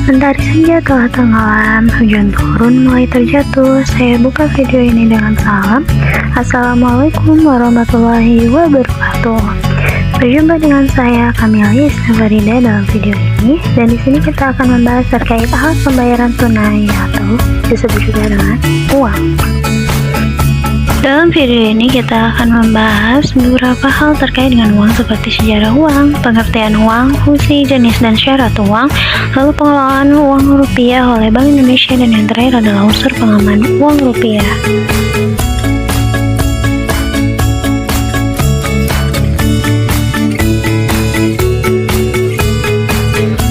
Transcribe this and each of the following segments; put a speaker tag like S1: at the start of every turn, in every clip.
S1: Mentari senja telah tenggelam, hujan turun mulai terjatuh. Saya buka video ini dengan salam. Assalamualaikum warahmatullahi wabarakatuh. Berjumpa dengan saya Kamila Farida dalam video ini, dan di sini kita akan membahas terkait alat pembayaran tunai atau disebut juga dengan uang. Dalam video ini kita akan membahas beberapa hal terkait dengan uang seperti sejarah uang, pengertian uang, fungsi, jenis, dan syarat uang, lalu pengelolaan uang rupiah oleh Bank Indonesia, dan yang terakhir adalah unsur pengaman uang rupiah.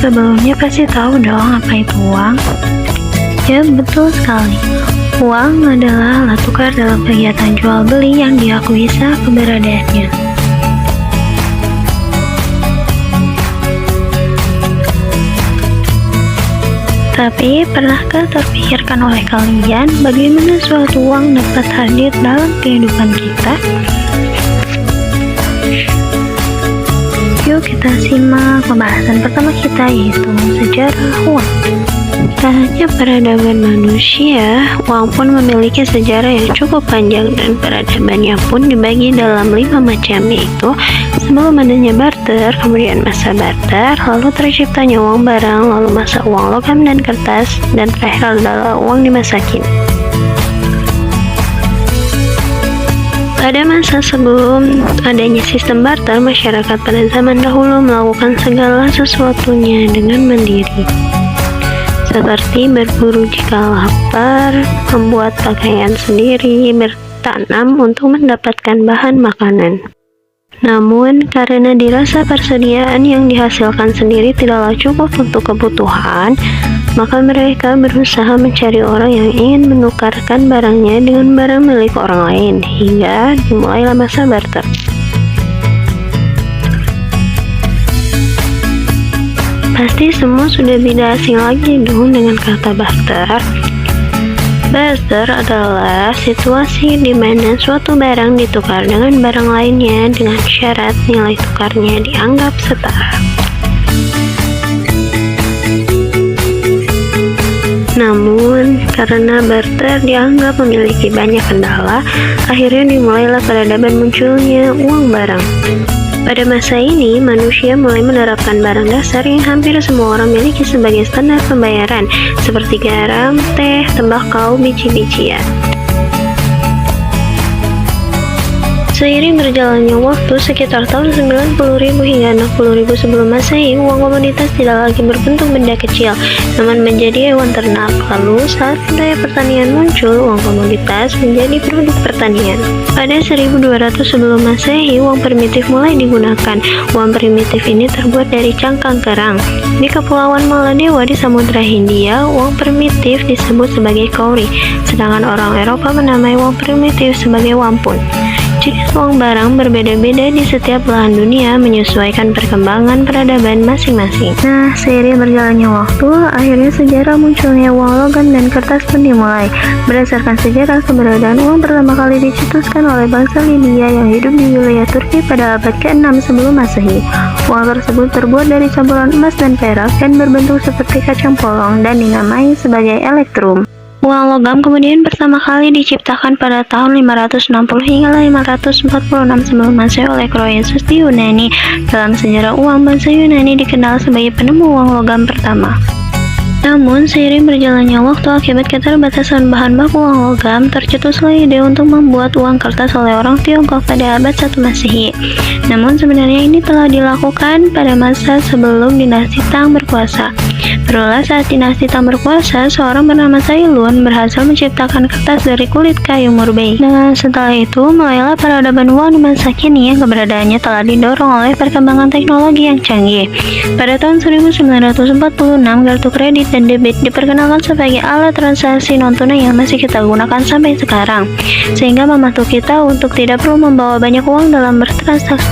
S1: Sebelumnya pasti tahu dong apa itu uang? Ya, betul sekali. Uang adalah alat tukar dalam kegiatan jual beli yang diakui sah keberadaannya. Tapi, pernahkah terpikirkan oleh kalian bagaimana suatu uang dapat hadir dalam kehidupan kita? Yuk kita simak pembahasan pertama kita, yaitu sejarah uang. Tak hanya peradaban manusia, uang pun memiliki sejarah yang cukup panjang, dan peradabannya pun dibagi dalam 5 macam, yaitu sebelum adanya barter, kemudian masa barter, lalu terciptanya uang barang, lalu masa uang logam dan kertas, dan terakhir adalah uang di masa kini. Pada masa sebelum adanya sistem barter, masyarakat pada zaman dahulu melakukan segala sesuatunya dengan mandiri, seperti berburu jika lapar, membuat pakaian sendiri, bertanam untuk mendapatkan bahan makanan. Namun, karena dirasa persediaan yang dihasilkan sendiri tidaklah cukup untuk kebutuhan, maka mereka berusaha mencari orang yang ingin menukarkan barangnya dengan barang milik orang lain, hingga dimulailah masa barter. Pasti semua sudah tidak asing lagi dong dengan kata barter. Barter adalah situasi di mana suatu barang ditukar dengan barang lainnya dengan syarat nilai tukarnya dianggap setara. Namun, karena barter dianggap memiliki banyak kendala, akhirnya dimulailah peradaban munculnya uang barang. Pada masa ini, manusia mulai menerapkan barang dasar yang hampir semua orang miliki sebagai standar pembayaran, seperti garam, teh, tembakau, biji-bijian. Seiring berjalannya waktu, sekitar tahun 90.000 hingga 60.000 sebelum Masehi, uang komoditas tidak lagi berbentuk benda kecil, namun menjadi hewan ternak. Lalu, saat budaya pertanian muncul, uang komoditas menjadi produk pertanian. Pada 1200 sebelum Masehi, uang primitif mulai digunakan. Uang primitif ini terbuat dari cangkang kerang. Di Kepulauan Maladewa di Samudra Hindia, uang primitif disebut sebagai kauri, sedangkan orang Eropa menamai uang primitif sebagai wampun. Jenis uang barang berbeda-beda di setiap belahan dunia menyesuaikan perkembangan peradaban masing-masing. Nah, seiring berjalannya waktu, akhirnya sejarah munculnya uang logam dan kertas pun dimulai. Berdasarkan sejarah, keberadaan uang pertama kali dicetuskan oleh bangsa Lydia yang hidup di wilayah Turki pada abad ke-6 sebelum Masehi. Uang tersebut terbuat dari campuran emas dan perak dan berbentuk seperti kacang polong dan dinamai sebagai elektrum. Uang logam kemudian pertama kali diciptakan pada tahun 560 hingga 546 sebelum Masehi oleh Croesus di Yunani. Dalam sejarah uang, bangsa Yunani dikenal sebagai penemu uang logam pertama. Namun, seiring berjalannya waktu akibat keterbatasan bahan baku uang logam, tercetuslah ide untuk membuat uang kertas oleh orang Tiongkok pada abad 1 Masehi. Namun, sebenarnya ini telah dilakukan pada masa sebelum dinasti Tang berkuasa. Berulah saat dinasti Tang berkuasa, seorang bernama Cailun berhasil menciptakan kertas dari kulit kayu murbei. Nah, setelah itu, mulailah peradaban uang di masa kini yang keberadaannya telah didorong oleh perkembangan teknologi yang canggih. Pada tahun 1946, kartu kredit dan debit diperkenalkan sebagai alat transaksi non-tunai yang masih kita gunakan sampai sekarang, sehingga membantu kita untuk tidak perlu membawa banyak uang dalam bertransaksi.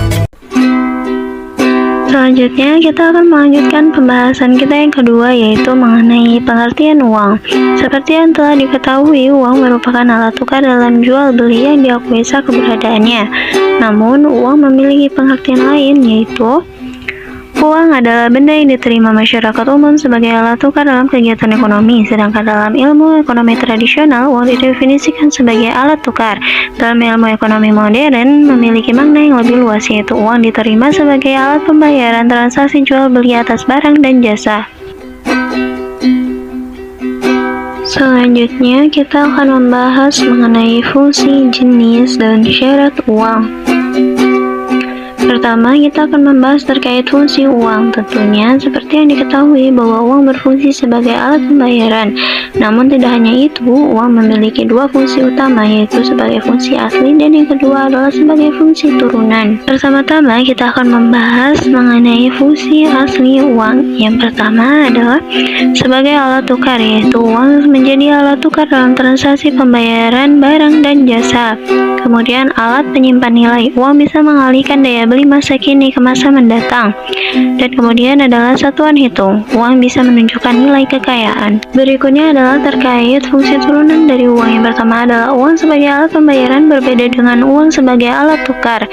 S1: Selanjutnya, kita akan melanjutkan pembahasan kita yang kedua, yaitu mengenai pengertian uang. Seperti yang telah diketahui, uang merupakan alat tukar dalam jual beli yang diakui sah keberadaannya. Namun, uang memiliki pengertian lain, yaitu Uang adalah benda yang diterima masyarakat umum sebagai alat tukar dalam kegiatan ekonomi, sedangkan dalam ilmu ekonomi tradisional, uang didefinisikan sebagai alat tukar. Dalam ilmu ekonomi modern, memiliki makna yang lebih luas, yaitu uang diterima sebagai alat pembayaran transaksi jual beli atas barang dan jasa. Selanjutnya, kita akan membahas mengenai fungsi, jenis, dan syarat uang. Pertama, kita akan membahas terkait fungsi uang. Tentunya, seperti yang diketahui bahwa uang berfungsi sebagai alat pembayaran. Namun tidak hanya itu, uang memiliki dua fungsi utama, yaitu sebagai fungsi asli dan yang kedua adalah sebagai fungsi turunan. Pertama-tama, kita akan membahas mengenai fungsi asli uang. Yang pertama adalah sebagai alat tukar, yaitu uang menjadi alat tukar dalam transaksi pembayaran barang dan jasa. Kemudian, alat penyimpan nilai. Uang bisa mengalihkan daya beli masa kini ke masa mendatang. Dan kemudian adalah satuan hitung. Uang bisa menunjukkan nilai kekayaan. Berikutnya adalah terkait fungsi turunan dari uang. Yang pertama adalah uang sebagai alat pembayaran berbeda dengan uang sebagai alat tukar.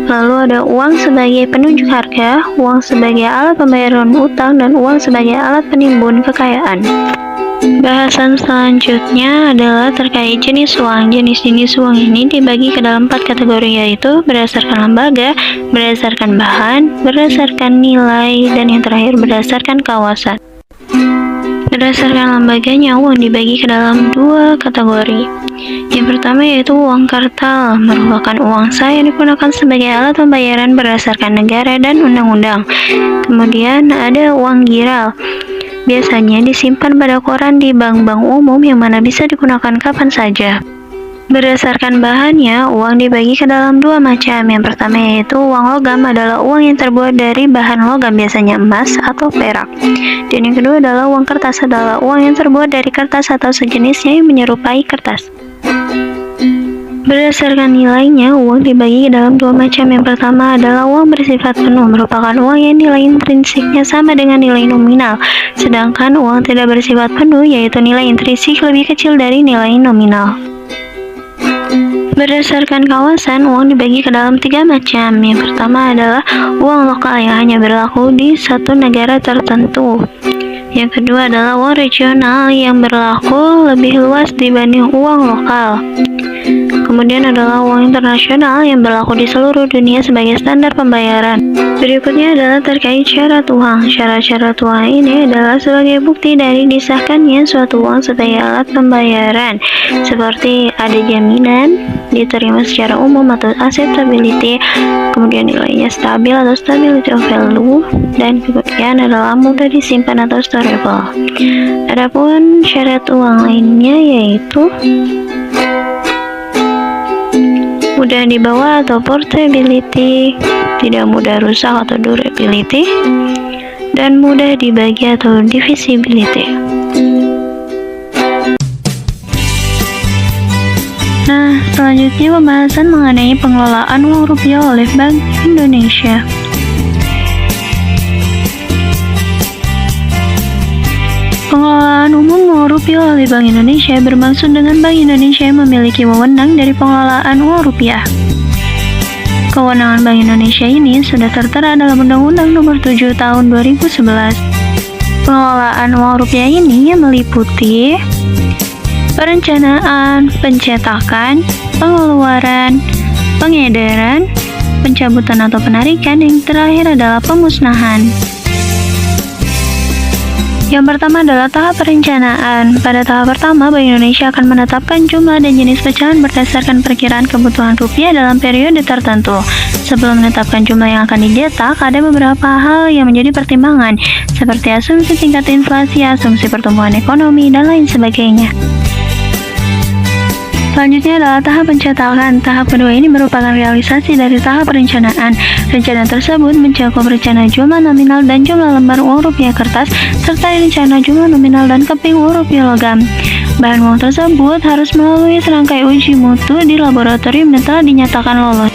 S1: Lalu ada uang sebagai penunjuk harga, uang sebagai alat pembayaran utang, dan uang sebagai alat penimbun kekayaan. Bahasan selanjutnya adalah terkait jenis uang. Jenis-jenis uang ini dibagi ke dalam 4 kategori, yaitu berdasarkan lembaga, berdasarkan bahan, berdasarkan nilai, dan yang terakhir berdasarkan kawasan. Berdasarkan lembaganya, uang dibagi ke dalam 2 kategori. Yang pertama yaitu uang kartal, merupakan uang sah yang digunakan sebagai alat pembayaran berdasarkan negara dan undang-undang. Kemudian ada uang giral. Biasanya disimpan pada koran di bank-bank umum yang mana bisa digunakan kapan saja. Berdasarkan bahannya, uang dibagi ke dalam 2 macam. Yang pertama yaitu uang logam adalah uang yang terbuat dari bahan logam, biasanya emas atau perak. Dan yang kedua adalah uang kertas, adalah uang yang terbuat dari kertas atau sejenisnya yang menyerupai kertas. Berdasarkan nilainya, uang dibagi ke dalam 2 macam. Yang pertama adalah uang bersifat penuh, merupakan uang yang nilai intrinsiknya sama dengan nilai nominal. Sedangkan uang tidak bersifat penuh, yaitu nilai intrinsik lebih kecil dari nilai nominal. Berdasarkan kawasan, uang dibagi ke dalam 3 macam. Yang pertama adalah uang lokal yang hanya berlaku di satu negara tertentu. Yang kedua adalah uang regional yang berlaku lebih luas dibanding uang lokal. Kemudian adalah uang internasional yang berlaku di seluruh dunia sebagai standar pembayaran. Berikutnya adalah terkait syarat uang. Syarat-syarat uang ini adalah sebagai bukti dari disahkannya suatu uang sebagai alat pembayaran, seperti ada jaminan, diterima secara umum atau acceptability, kemudian nilainya stabil atau stability of value, dan kemudian adalah mudah disimpan atau storable. Adapun syarat uang lainnya yaitu mudah dibawa atau portability, tidak mudah rusak atau durability, dan mudah dibagi atau divisibility. Nah, selanjutnya pembahasan mengenai pengelolaan uang rupiah oleh Bank Indonesia. Pengelolaan umum uang rupiah oleh Bank Indonesia bermaksud dengan Bank Indonesia yang memiliki wewenang dari pengelolaan uang rupiah. Kewenangan Bank Indonesia ini sudah tertera dalam Undang-Undang Nomor 7 Tahun 2011. Pengelolaan uang rupiah ini meliputi perencanaan, pencetakan, pengeluaran, pengedaran, pencabutan atau penarikan, yang terakhir adalah pemusnahan. Yang pertama adalah tahap perencanaan. Pada tahap pertama, Bank Indonesia akan menetapkan jumlah dan jenis pecahan berdasarkan perkiraan kebutuhan rupiah dalam periode tertentu. Sebelum menetapkan jumlah yang akan dicetak, ada beberapa hal yang menjadi pertimbangan, seperti asumsi tingkat inflasi, asumsi pertumbuhan ekonomi, dan lain sebagainya. Selanjutnya adalah tahap pencetakan. Tahap kedua ini merupakan realisasi dari tahap perencanaan. Rencana tersebut mencakup rencana jumlah nominal dan jumlah lembar uang rupiah kertas, serta rencana jumlah nominal dan keping uang rupiah logam. Bahan uang tersebut harus melalui serangkai uji mutu di laboratorium dan telah dinyatakan lolos.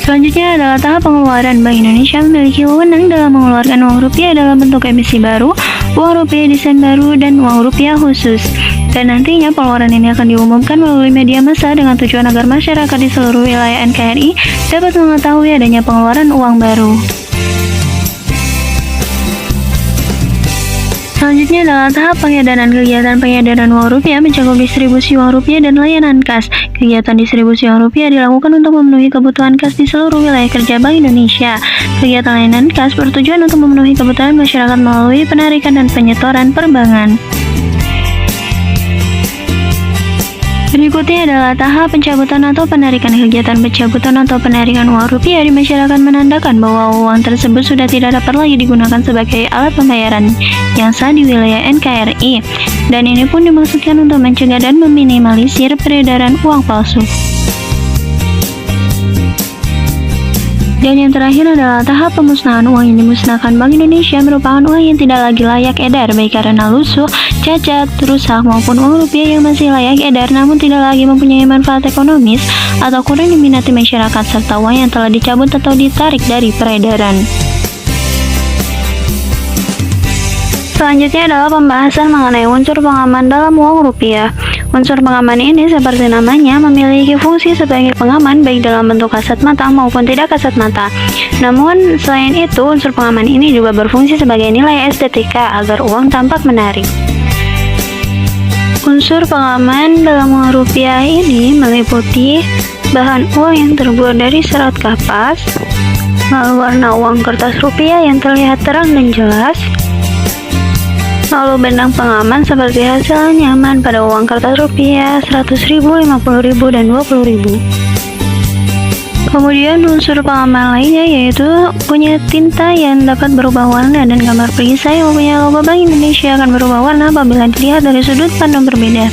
S2: Selanjutnya adalah tahap pengeluaran. Bank Indonesia memiliki wewenang dalam mengeluarkan uang rupiah dalam bentuk emisi baru, uang rupiah desain baru, dan uang rupiah khusus. Dan nantinya pengeluaran ini akan diumumkan melalui media massa dengan tujuan agar masyarakat di seluruh wilayah NKRI dapat mengetahui adanya pengeluaran uang baru. Selanjutnya adalah tahap pengedaran. Kegiatan pengedaran uang rupiah mencakup distribusi uang rupiah dan layanan kas. Kegiatan distribusi uang rupiah dilakukan untuk memenuhi kebutuhan kas di seluruh wilayah kerja Bank Indonesia. Kegiatan layanan kas bertujuan untuk memenuhi kebutuhan masyarakat melalui penarikan dan penyetoran perbankan. Berikutnya adalah tahap pencabutan atau penarikan. Kegiatan pencabutan atau penarikan uang rupiah di masyarakat menandakan bahwa uang tersebut sudah tidak dapat lagi digunakan sebagai alat pembayaran yang sah di wilayah NKRI. Dan ini pun dimaksudkan untuk mencegah dan meminimalisir peredaran uang palsu. Dan yang terakhir adalah tahap pemusnahan. Uang yang dimusnahkan Bank Indonesia merupakan uang yang tidak lagi layak edar, baik karena lusuh, cacat, rusak, maupun uang rupiah yang masih layak edar namun tidak lagi mempunyai manfaat ekonomis atau kurang diminati masyarakat, serta uang yang telah dicabut atau ditarik dari peredaran. Selanjutnya adalah pembahasan mengenai unsur pengaman dalam uang rupiah. Unsur pengaman ini seperti namanya memiliki fungsi sebagai pengaman baik dalam bentuk kasat mata maupun tidak kasat mata. Namun selain itu unsur pengaman ini juga berfungsi sebagai nilai estetika agar uang tampak menarik. Unsur pengaman dalam uang rupiah ini meliputi bahan uang yang terbuat dari serat kapas, lalu warna uang kertas rupiah yang terlihat terang dan jelas, lalu benang pengaman seperti hasil nyaman pada uang kertas rupiah 100.000, 50.000, dan 20.000. Kemudian unsur pengaman lainnya yaitu punya tinta yang dapat berubah warna dan gambar perisai yang mempunyai logo Bank Indonesia akan berubah warna apabila dilihat dari sudut pandang berbeda.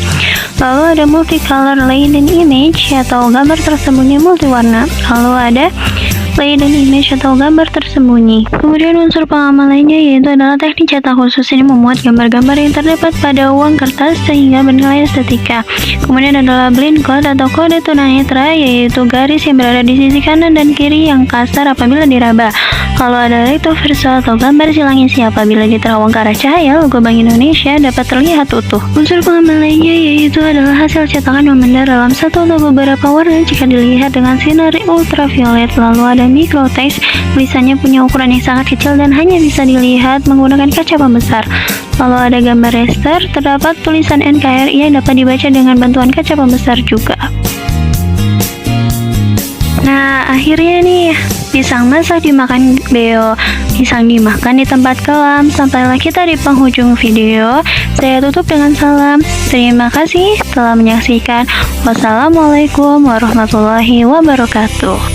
S2: Lalu ada multicolor laden image atau gambar tersembunyi multiwarna. Lalu ada laden image atau gambar tersembunyi. Kemudian unsur pengaman lainnya yaitu adalah teknik cetak khusus. Ini memuat gambar-gambar yang terdapat pada uang kertas sehingga bernilai estetika. Kemudian adalah blind code atau kode tunanetra, yaitu garis yang berada di sisi kanan dan kiri yang kasar apabila diraba. Lalu ada recto verso atau gambar silang isi. Apabila diterawang ke arah cahaya, logo Bank Indonesia dapat terlihat utuh. Unsur pengaman lainnya yaitu adalah hasil cetakan memendar dalam satu atau beberapa warna jika dilihat dengan sinar ultraviolet. Lalu ada microtext, tulisannya punya ukuran yang sangat kecil dan hanya bisa dilihat menggunakan kaca pembesar. Lalu ada gambar raster, terdapat tulisan NKRI yang dapat dibaca dengan bantuan kaca pembesar juga. Nah, akhirnya nih, pisang masak dimakan beo, pisang dimakan di tempat kelam. Sampailah kita di penghujung video. Saya tutup dengan salam. Terima kasih telah menyaksikan. Wassalamualaikum warahmatullahi wabarakatuh.